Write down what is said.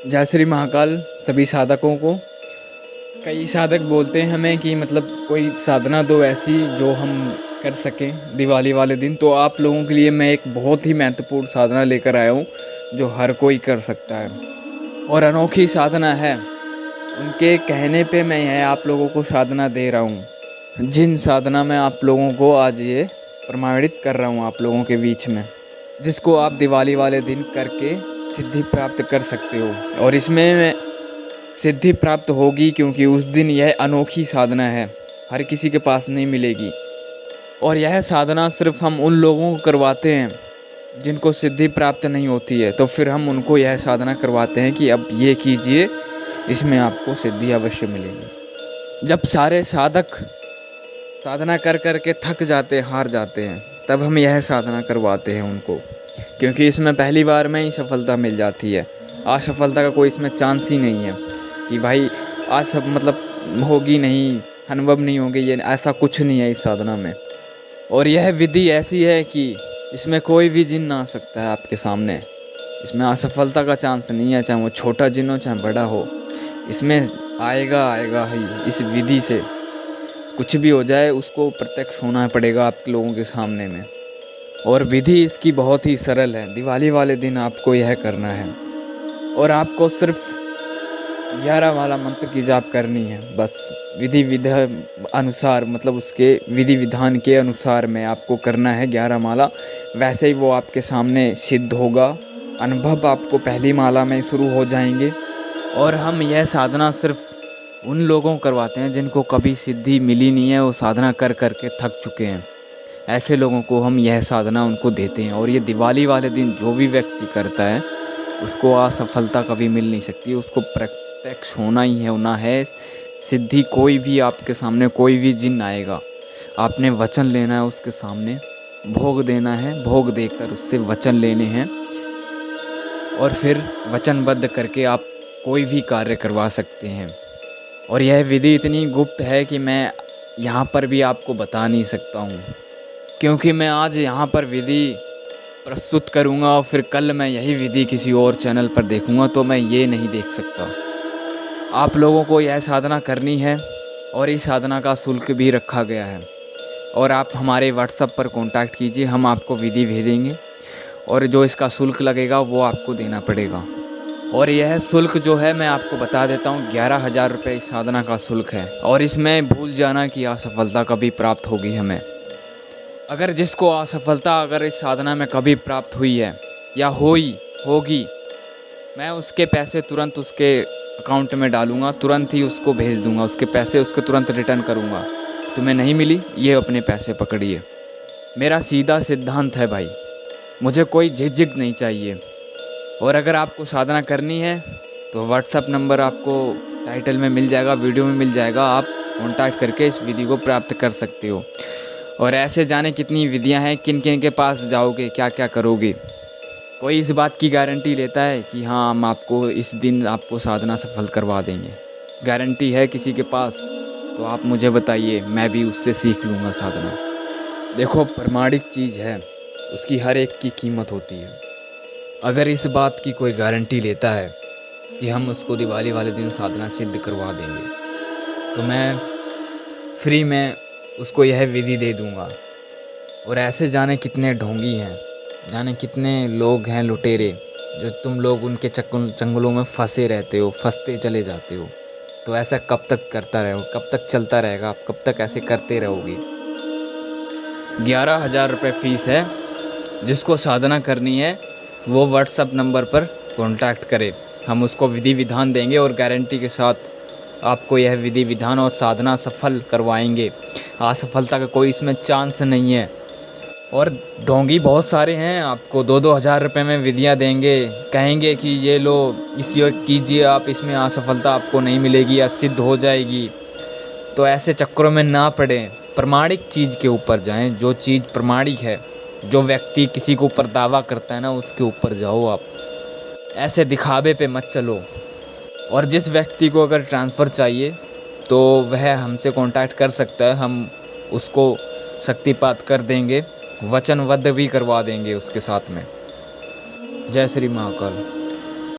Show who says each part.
Speaker 1: जय श्री महाकाल सभी साधकों को। कई साधक बोलते हैं हमें कि मतलब कोई साधना दो ऐसी जो हम कर सकें दिवाली वाले दिन। तो आप लोगों के लिए मैं एक बहुत ही महत्वपूर्ण साधना लेकर आया हूँ जो हर कोई कर सकता है और अनोखी साधना है। उनके कहने पे मैं यह आप लोगों को साधना दे रहा हूँ, जिन साधना में आप लोगों को आज ये प्रमाणित कर रहा हूँ आप लोगों के बीच में, जिसको आप दिवाली वाले दिन करके सिद्धि प्राप्त कर सकते हो। और इसमें सिद्धि प्राप्त होगी क्योंकि उस दिन यह अनोखी साधना है, हर किसी के पास नहीं मिलेगी। और यह साधना सिर्फ हम उन लोगों को करवाते हैं जिनको सिद्धि प्राप्त नहीं होती है, तो फिर हम उनको यह साधना करवाते हैं कि अब ये कीजिए, इसमें आपको सिद्धि अवश्य मिलेगी। जब सारे साधक साधना कर कर के थक जाते, हार जाते हैं, तब हम यह साधना करवाते हैं उनको, क्योंकि इसमें पहली बार में ही सफलता मिल जाती है। असफलता का कोई इसमें चांस ही नहीं है कि भाई आज सब मतलब होगी नहीं, अनुभव नहीं होंगे, ये ऐसा कुछ नहीं है इस साधना में। और यह विधि ऐसी है कि इसमें कोई भी जिन आ सकता है आपके सामने। इसमें असफलता का चांस नहीं है, चाहे वो छोटा जिन हो चाहे बड़ा हो, इसमें आएगा ही। इस विधि से कुछ भी हो जाए उसको प्रत्यक्ष होना पड़ेगा आप लोगों के सामने में। और विधि इसकी बहुत ही सरल है। दिवाली वाले दिन आपको यह करना है और आपको सिर्फ 11 वाला मंत्र की जाप करनी है बस। विधि विधान अनुसार, मतलब उसके विधि विधान के अनुसार में आपको करना है 11 माला। वैसे ही वो आपके सामने सिद्ध होगा। अनुभव आपको पहली माला में शुरू हो जाएंगे। और हम यह साधना सिर्फ उन लोगों को करवाते हैं जिनको कभी सिद्धि मिली नहीं है, वो साधना कर कर के थक चुके हैं। ऐसे लोगों को हम यह साधना उनको देते हैं। और ये दिवाली वाले दिन जो भी व्यक्ति करता है उसको असफलता कभी मिल नहीं सकती, उसको प्रत्यक्ष होना ही है, होना है सिद्धि। कोई भी आपके सामने कोई भी जिन आएगा, आपने वचन लेना है उसके सामने, भोग देना है, भोग देकर उससे वचन लेने हैं और फिर वचनबद्ध करके आप कोई भी कार्य करवा सकते हैं। और यह विधि इतनी गुप्त है कि मैं यहाँ पर भी आपको बता नहीं सकता हूँ, क्योंकि मैं आज यहाँ पर विधि प्रस्तुत करूँगा और फिर कल मैं यही विधि किसी और चैनल पर देखूँगा, तो मैं ये नहीं देख सकता। आप लोगों को यह साधना करनी है और इस साधना का शुल्क भी रखा गया है। और आप हमारे व्हाट्सएप पर कांटेक्ट कीजिए, हम आपको विधि भेजेंगे और जो इसका शुल्क लगेगा वो आपको देना पड़ेगा। और यह शुल्क जो है मैं आपको बता देता हूँ, 11,000 रुपये इस साधना का शुल्क है। और इसमें भूल जाना कि असफलता कभी प्राप्त होगी हमें। अगर जिसको असफलता अगर इस साधना में कभी प्राप्त हुई है या होगी, मैं उसके पैसे तुरंत उसके अकाउंट में डालूँगा, तुरंत ही उसको भेज दूँगा, उसके पैसे उसको तुरंत रिटर्न करूँगा। तुम्हें नहीं मिली, ये अपने पैसे पकड़िए। मेरा सीधा सिद्धांत है भाई, मुझे कोई झिझक नहीं चाहिए। और अगर आपको साधना करनी है तो व्हाट्सएप नंबर आपको टाइटल में मिल जाएगा, वीडियो में मिल जाएगा, आप कॉन्टैक्ट करके इस विधि को प्राप्त कर सकते हो। और ऐसे जाने कितनी विधियां हैं, किन किन के पास जाओगे, क्या क्या करोगे। कोई इस बात की गारंटी लेता है कि हाँ हम आपको इस दिन आपको साधना सफल करवा देंगे? गारंटी है किसी के पास? तो आप मुझे बताइए, मैं भी उससे सीख लूँगा साधना। देखो, प्रमाणिक चीज़ है, उसकी हर एक की कीमत होती है। अगर इस बात की कोई गारंटी लेता है कि हम उसको दिवाली वाले दिन साधना सिद्ध करवा देंगे, तो मैं फ्री में उसको यह विधि दे दूंगा। और ऐसे जाने कितने ढोंगी हैं, जाने कितने लोग हैं लुटेरे, जो तुम लोग उनके चंगुलों में फंसे रहते हो, फंसते चले जाते हो। तो ऐसा कब तक करता रहोगे, कब तक चलता रहेगा, आप कब तक ऐसे करते रहोगे? 11,000 रुपये फ़ीस है। जिसको साधना करनी है वो व्हाट्सएप नंबर पर कांटेक्ट करे, हम उसको विधि विधान देंगे और गारंटी के साथ आपको यह विधि विधान और साधना सफल करवाएंगे। असफलता का कोई इसमें चांस नहीं है। और ढोंगी बहुत सारे हैं, आपको 2-2 हज़ार रुपये में विधियां देंगे, कहेंगे कि ये लो, इसी कीजिए आप, इसमें असफलता आपको नहीं मिलेगी या सिद्ध हो जाएगी। तो ऐसे चक्करों में ना पड़ें, प्रमाणिक चीज़ के ऊपर जाएं। जो चीज़ प्रमाणिक है, जो व्यक्ति किसी के ऊपर दावा करता है ना, उसके ऊपर जाओ आप। ऐसे दिखावे पे मत चलो। और जिस व्यक्ति को अगर ट्रांसफ़र चाहिए तो वह हमसे कांटेक्ट कर सकता है, हम उसको शक्तिपात कर देंगे, वचनबद्ध भी करवा देंगे उसके साथ में। जय श्री महाकाल।